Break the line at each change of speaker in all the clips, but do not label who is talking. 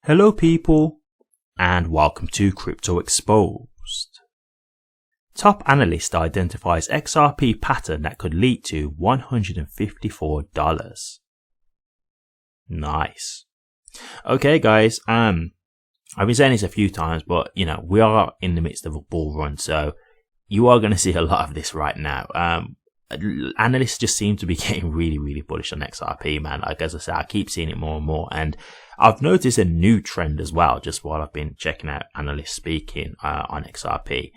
Hello people, and welcome to Crypto Exposed. Top analyst identifies XRP pattern that could lead to $154. Nice. Okay guys, I've been saying this a few times, but we are in the midst of a bull run, so you are going to see a lot of this right now. Analysts just seem to be getting really bullish on XRP, man. Like, as I say, I keep seeing it more and more, and I've noticed a new trend as well, just while I've been checking out analysts speaking on XRP.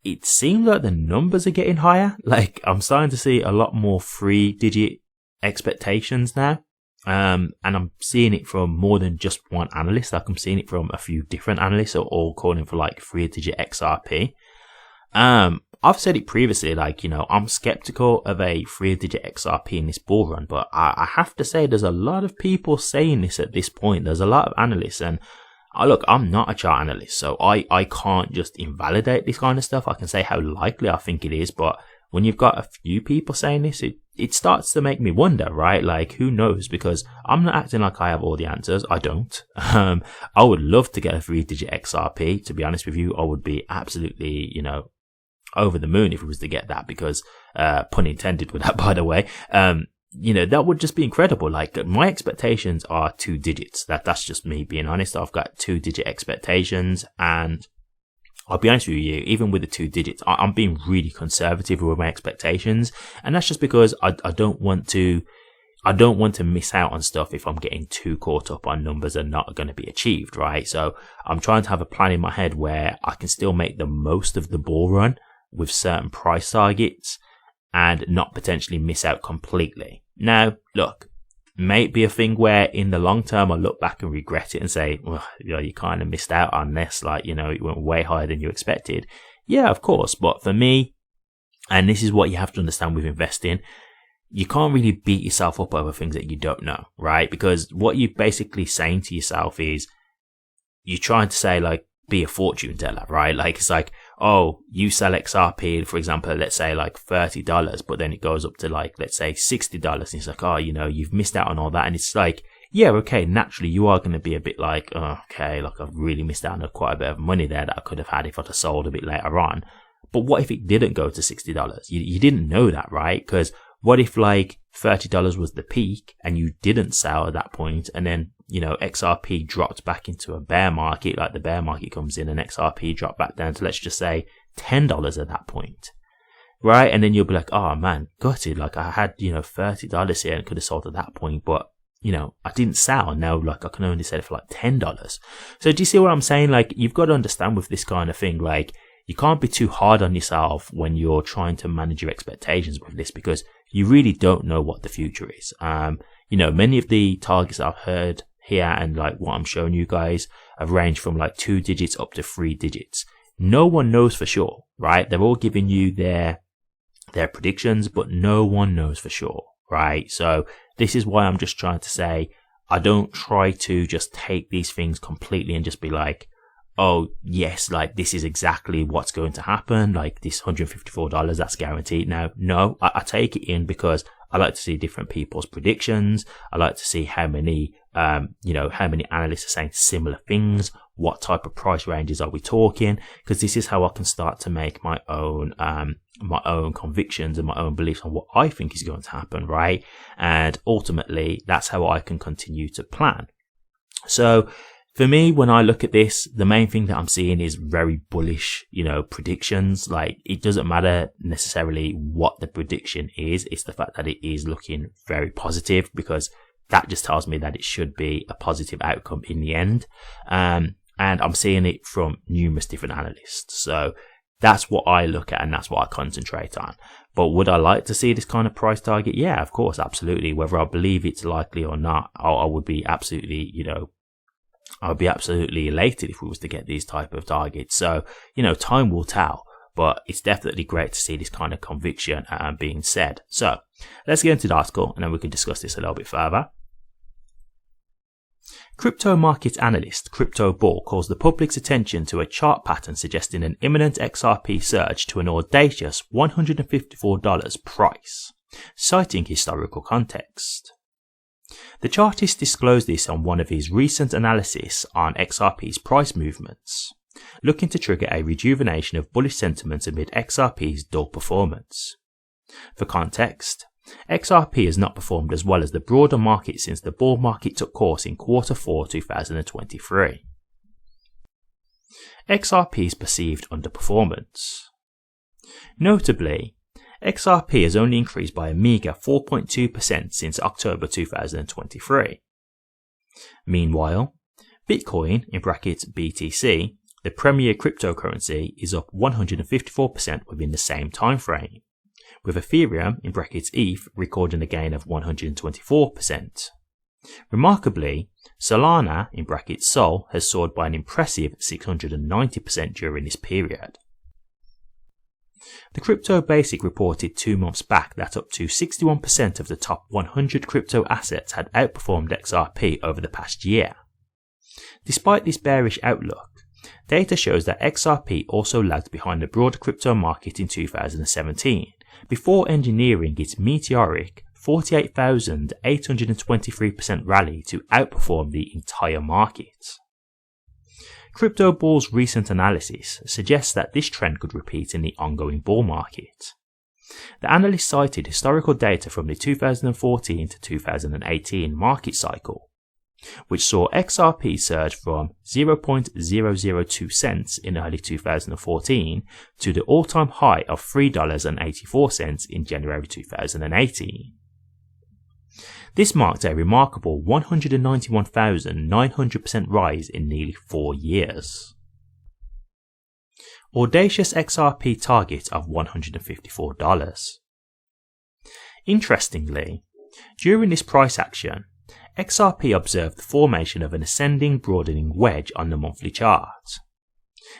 It seems like the numbers are getting higher. Like, I'm starting to see a lot more 3-digit expectations now. And I'm seeing it from more than just one analyst. Like, I'm seeing it from a few different analysts, all calling for like 3-digit XRP. I've said it previously, like, I'm skeptical of a 3-digit XRP in this bull run, but I have to say there's a lot of people saying this at this point. There's a lot of analysts, and look, I'm not a chart analyst, so I can't just invalidate this kind of stuff. I can say how likely I think it is, but when you've got a few people saying this, it starts to make me wonder, right? Like, who knows? Because I'm not acting like I have all the answers. I don't. I would love to get a 3-digit XRP. To be honest with you, I would be absolutely, over the moon if we was to get that, because pun intended with that, by the way. That would just be incredible. Like, my expectations are 2 digits. That's just me being honest. I've got 2-digit expectations, and I'll be honest with you, even with the 2 digits, I'm being really conservative with my expectations, and that's just because I don't want to miss out on stuff if I'm getting too caught up on numbers that are not going to be achieved, right? So I'm trying to have a plan in my head where I can still make the most of the bull run with certain price targets and not potentially miss out completely. Now, look, may be a thing where in the long term I look back and regret it and say, well, you kind of missed out on this, like, it went way higher than you expected. Yeah, of course, but for me, and this is what you have to understand with investing, you can't really beat yourself up over things that you don't know, right? Because what you're basically saying to yourself is, you're trying to say, like, be a fortune teller, right? Like, it's like, oh, you sell XRP, for example, let's say like $30, but then it goes up to like, let's say $60. And it's like, oh, you've missed out on all that. And it's like, yeah, okay, naturally you are going to be a bit like, oh, okay, like I've really missed out on quite a bit of money there that I could have had if I'd have sold a bit later on. But what if it didn't go to $60? You didn't know that, right? Because what if like $30 was the peak and you didn't sell at that point, and then XRP dropped back into a bear market, like the bear market comes in and XRP dropped back down to, let's just say, $10 at that point, right? And then you'll be like, oh man, gutted, like I had, $30 here and could have sold at that point, but I didn't sell, and now like I can only sell it for like $10. So do you see what I'm saying? Like, you've got to understand with this kind of thing, like, you can't be too hard on yourself when you're trying to manage your expectations with this, because you really don't know what the future is. Many of the targets I've heard here and like what I'm showing you guys have ranged from like 2 digits up to 3 digits. No one knows for sure, right? They're all giving you their predictions, but no one knows for sure, right? So this is why I'm just trying to say, I don't try to just take these things completely and just be like, oh yes, like this is exactly what's going to happen, like this $154, that's guaranteed. Now, no, I take it in because I like to see different people's predictions. I like to see how many analysts are saying similar things. What type of price ranges are we talking? Because this is how I can start to make my own convictions and my own beliefs on what I think is going to happen, right? And ultimately, that's how I can continue to plan. So for me, when I look at this, the main thing that I'm seeing is very bullish, predictions. Like, it doesn't matter necessarily what the prediction is. It's the fact that it is looking very positive, because that just tells me that it should be a positive outcome in the end. And I'm seeing it from numerous different analysts. So that's what I look at and that's what I concentrate on. But would I like to see this kind of price target? Yeah, of course, absolutely. Whether I believe it's likely or not, I would be absolutely, I'd be absolutely elated if we was to get these type of targets. So, time will tell, but it's definitely great to see this kind of conviction being said. So let's get into the article and then we can discuss this a little bit further. Crypto market analyst Crypto Bull calls the public's attention to a chart pattern suggesting an imminent XRP surge to an audacious $154 price, citing historical context. The chartist disclosed this on one of his recent analysis on XRP's price movements, looking to trigger a rejuvenation of bullish sentiment amid XRP's dull performance. For context, XRP has not performed as well as the broader market since the bull market took course in Q4 2023. XRP's perceived underperformance. Notably, XRP has only increased by a meager 4.2% since October 2023. Meanwhile, Bitcoin (BTC), the premier cryptocurrency, is up 154% within the same time frame, with Ethereum (ETH) recording a gain of 124%. Remarkably, Solana (Sol) has soared by an impressive 690% during this period. The Crypto Basic reported 2 months back that up to 61% of the top 100 crypto assets had outperformed XRP over the past year. Despite this bearish outlook, data shows that XRP also lagged behind the broader crypto market in 2017, before engineering its meteoric 48,823% rally to outperform the entire market. Crypto Bull's recent analysis suggests that this trend could repeat in the ongoing bull market. The analyst cited historical data from the 2014 to 2018 market cycle, which saw XRP surge from 0.002 cents in early 2014 to the all-time high of $3.84 in January 2018. This marked a remarkable 191,900% rise in nearly 4 years. Audacious XRP target of $154. Interestingly, during this price action, XRP observed the formation of an ascending broadening wedge on the monthly chart.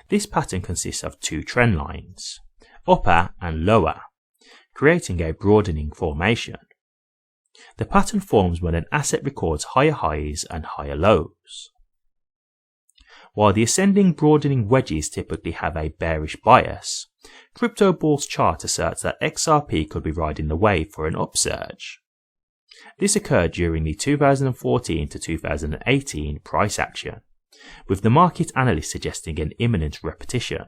This pattern consists of 2 trend lines, upper and lower, creating a broadening formation. The pattern forms when an asset records higher highs and higher lows. While the ascending broadening wedges typically have a bearish bias, Crypto Bull's chart asserts that XRP could be riding the wave for an upsurge. This occurred during the 2014 to 2018 price action, with the market analyst suggesting an imminent repetition.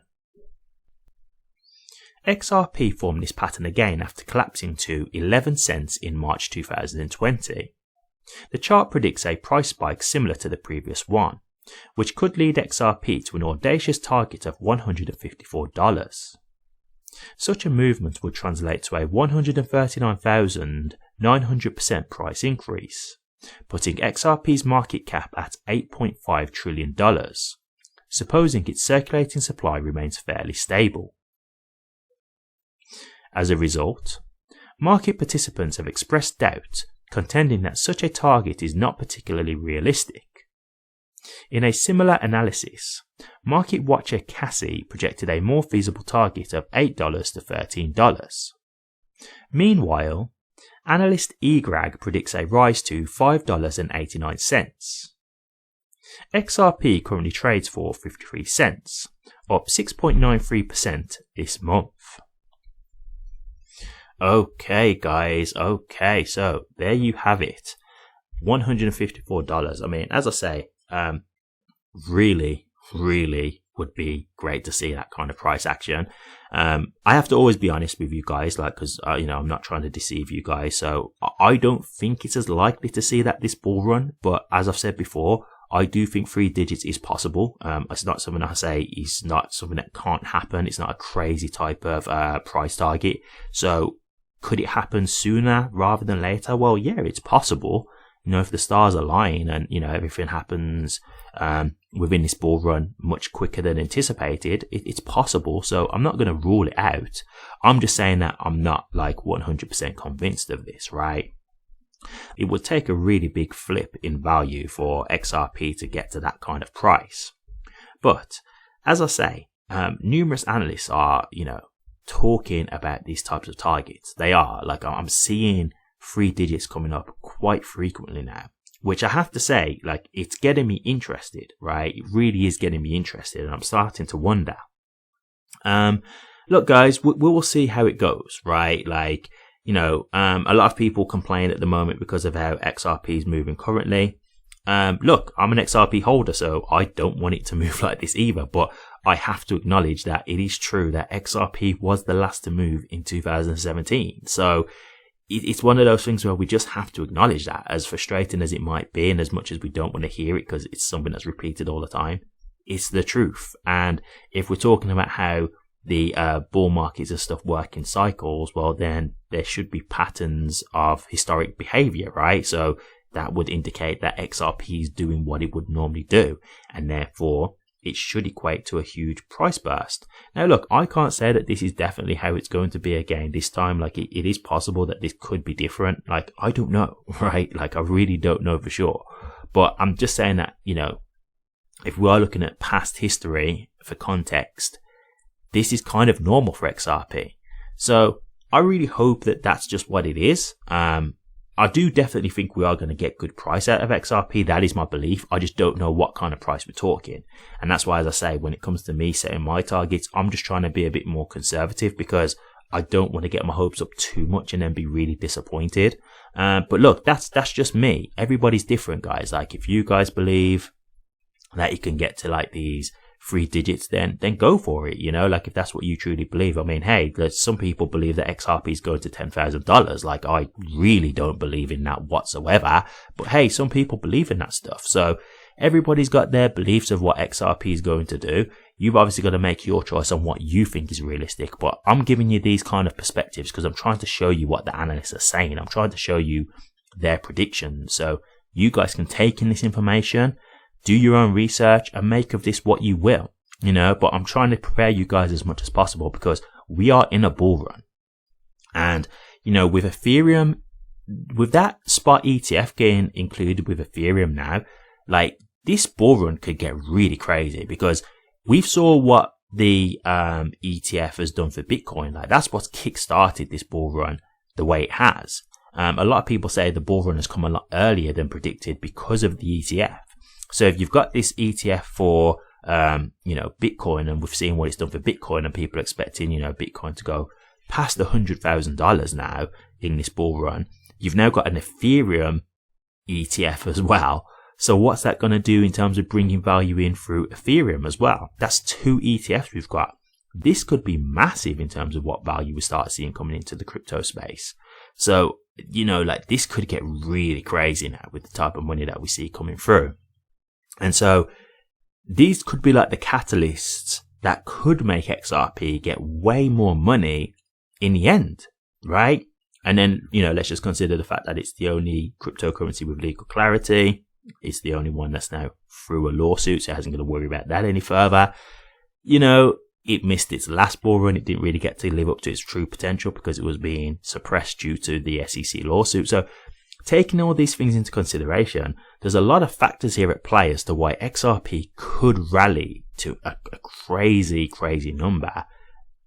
XRP formed this pattern again after collapsing to 11 cents in March 2020. The chart predicts a price spike similar to the previous one, which could lead XRP to an audacious target of $154. Such a movement would translate to a 139,900% price increase, putting XRP's market cap at $8.5 trillion, supposing its circulating supply remains fairly stable. As a result, market participants have expressed doubt, contending that such a target is not particularly realistic. In a similar analysis, market watcher Cassie projected a more feasible target of $8 to $13. Meanwhile, analyst eGrag predicts a rise to $5.89. XRP currently trades for 53 cents, up 6.93% this month. Okay guys, okay, so there you have it, $154. I mean, as I say, really would be great to see that kind of price action. I have to always be honest with you guys, like, because I'm not trying to deceive you guys, so I don't think it's as likely to see that this bull run, but as I've said before, I do think 3 digits is possible. It's not something I say is not something that can't happen. It's not a crazy type of price target. So could it happen sooner rather than later? Well, yeah, it's possible. If the stars align and, everything happens within this bull run much quicker than anticipated, it's possible. So I'm not going to rule it out. I'm just saying that I'm not like 100% convinced of this, right? It would take a really big flip in value for XRP to get to that kind of price. But as I say, numerous analysts are, talking about these types of targets. They are, like, I'm seeing 3 digits coming up quite frequently now, which I have to say, like, it's getting me interested, right? It really is getting me interested, and I'm starting to wonder. Look, guys, we will see how it goes, right? Like, a lot of people complain at the moment because of how XRP is moving currently. Look, I'm an XRP holder, so I don't want it to move like this either, but I have to acknowledge that it is true that XRP was the last to move in 2017. So it's one of those things where we just have to acknowledge that, as frustrating as it might be, and as much as we don't want to hear it because it's something that's repeated all the time, it's the truth. And if we're talking about how the bull markets and stuff work in cycles, well, then there should be patterns of historic behavior, right? So that would indicate that XRP is doing what it would normally do, and therefore it should equate to a huge price burst. Now, look, I can't say that this is definitely how it's going to be again this time. Like, it is possible that this could be different. Like, I don't know, right? Like, I really don't know for sure. But I'm just saying that, if we are looking at past history for context, this is kind of normal for XRP. So I really hope that that's just what it is. I do definitely think we are going to get good price out of XRP. That is my belief. I just don't know what kind of price we're talking. And that's why, as I say, when it comes to me setting my targets, I'm just trying to be a bit more conservative because I don't want to get my hopes up too much and then be really disappointed. But look, that's just me. Everybody's different, guys. Like, if you guys believe that you can get to like these 3 digits, then go for it. Like, if that's what you truly believe. I mean, hey, there's some people believe that XRP is going to $10,000. Like, I really don't believe in that whatsoever. But hey, some people believe in that stuff. So everybody's got their beliefs of what XRP is going to do. You've obviously got to make your choice on what you think is realistic. But I'm giving you these kind of perspectives because I'm trying to show you what the analysts are saying. I'm trying to show you their predictions. So you guys can take in this information, do your own research, and make of this what you will, but I'm trying to prepare you guys as much as possible because we are in a bull run. And, with Ethereum, with that spot ETF getting included with Ethereum now, like, this bull run could get really crazy because we saw what the ETF has done for Bitcoin. Like, that's what's kickstarted this bull run the way it has. A lot of people say the bull run has come a lot earlier than predicted because of the ETF. So if you've got this ETF for, Bitcoin, and we've seen what it's done for Bitcoin, and people are expecting, Bitcoin to go past $100,000 now in this bull run, you've now got an Ethereum ETF as well. So what's that going to do in terms of bringing value in through Ethereum as well? That's 2 ETFs we've got. This could be massive in terms of what value we start seeing coming into the crypto space. So, this could get really crazy now with the type of money that we see coming through. And so these could be like the catalysts that could make XRP get way more money in the end, right? And then, let's just consider the fact that it's the only cryptocurrency with legal clarity. It's the only one that's now through a lawsuit, so it hasn't got to worry about that any further. It missed its last bull run. It didn't really get to live up to its true potential because it was being suppressed due to the SEC lawsuit. So taking all these things into consideration, there's a lot of factors here at play as to why XRP could rally to a crazy, crazy number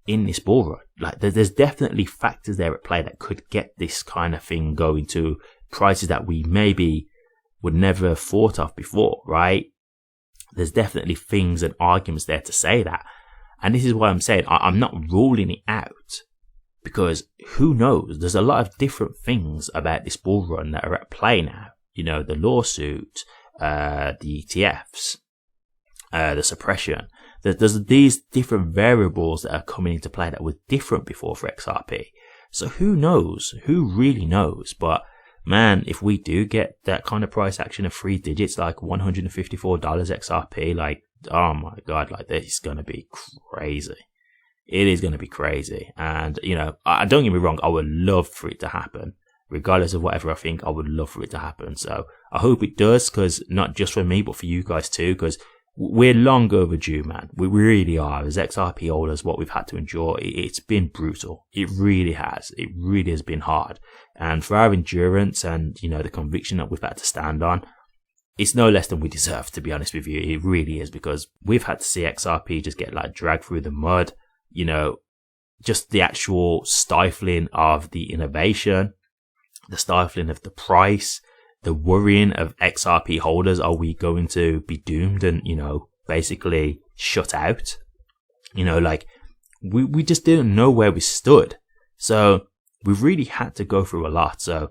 in this bull run. Like, there's definitely factors there at play that could get this kind of thing going to prices that we maybe would never have thought of before, right? There's definitely things and arguments there to say that. And this is why I'm saying I'm not ruling it out. Because who knows? There's a lot of different things about this bull run that are at play now. The lawsuit, the ETFs, the suppression. There's these different variables that are coming into play that were different before for XRP. So who knows? Who really knows? But man, if we do get that kind of price action of 3 digits, like $154 XRP, like, oh my God, like, this is going to be crazy. It is going to be crazy. And, don't get me wrong, I would love for it to happen. Regardless of whatever I think, I would love for it to happen. So I hope it does, because not just for me, but for you guys too, because we're long overdue, man. We really are. As XRP holders, what we've had to endure, it's been brutal. It really has. It really has been hard. And for our endurance and, the conviction that we've had to stand on, it's no less than we deserve, to be honest with you. It really is, because we've had to see XRP just get dragged through the mud. Just the actual stifling of the innovation, the stifling of the price, the worrying of XRP holders. Are we going to be doomed and, basically shut out? We just didn't know where we stood. So we've really had to go through a lot. So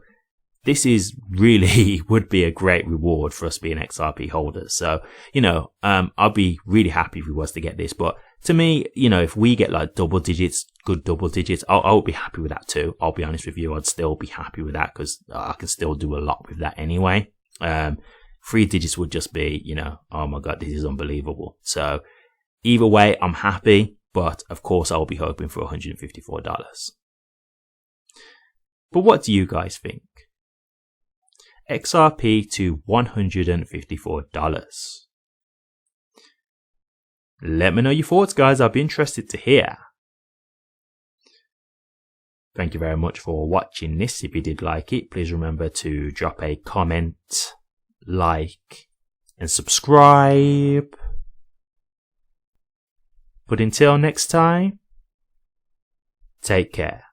this is really would be a great reward for us being XRP holders. So, you know, I'll be really happy if we was to get this. But to me, you know, if we get like double digits, good double digits, I'll be happy with that too. I'll be honest with you. I'd still be happy with that because I can still do a lot with that anyway. 3 digits would just be, you know, oh my God, this is unbelievable. So either way, I'm happy. But of course, I'll be hoping for $154. But what do you guys think? XRP to $154. Let me know your thoughts, guys. I'll be interested to hear. Thank you very much for watching this. If you did like it, please remember to drop a comment, like, and subscribe. But until next time, take care.